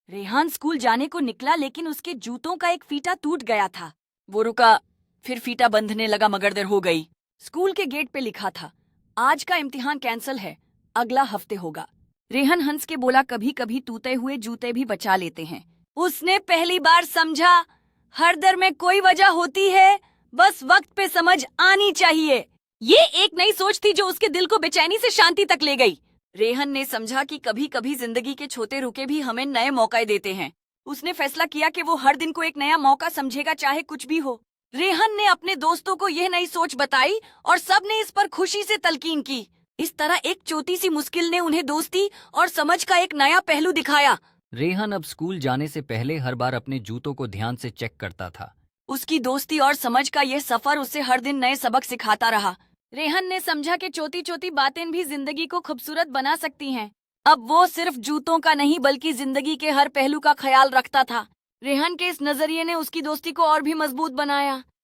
Rehan school जाने को निकला लेकिन उसके जूतों का एक फीता टूट गया था। वो रुका, फिर फीता बंधने लगा मगर देर हो गई। स्कूल के गेट पे लिखा था, आज का इम्तिहान कैंसिल है, अगला हफ्ते होगा। रेहान हंस के बोला, कभी कभी टूटे हुए जूते भी बचा लेते हैं। उसने पहली बार समझा, हर दर में कोई वजह होती है, बस वक्त पे समझ आनी चाहिए। ये एक नई सोच थी जो उसके दिल को बेचैनी से शांति तक ले गई। रेहन ने समझा कि कभी कभी जिंदगी के छोटे रुके भी हमें नए मौके देते हैं। उसने फैसला किया कि वो हर दिन को एक नया मौका समझेगा, चाहे कुछ भी हो। रेहन ने अपने दोस्तों को यह नई सोच बताई और सब ने इस पर खुशी से तलकीन की। इस तरह एक छोटी सी मुश्किल ने उन्हें दोस्ती और समझ का एक नया पहलू दिखाया। रेहान अब स्कूल जाने से पहले हर बार अपने जूतों को ध्यान से चेक करता था। उसकी दोस्ती और समझ का यह सफर उसे हर दिन नए सबक सिखाता रहा। रेहन ने समझा कि छोटी छोटी बातें भी जिंदगी को खूबसूरत बना सकती हैं। अब वो सिर्फ जूतों का नहीं बल्कि जिंदगी के हर पहलू का ख्याल रखता था। रेहन के इस नजरिए ने उसकी दोस्ती को और भी मजबूत बनाया।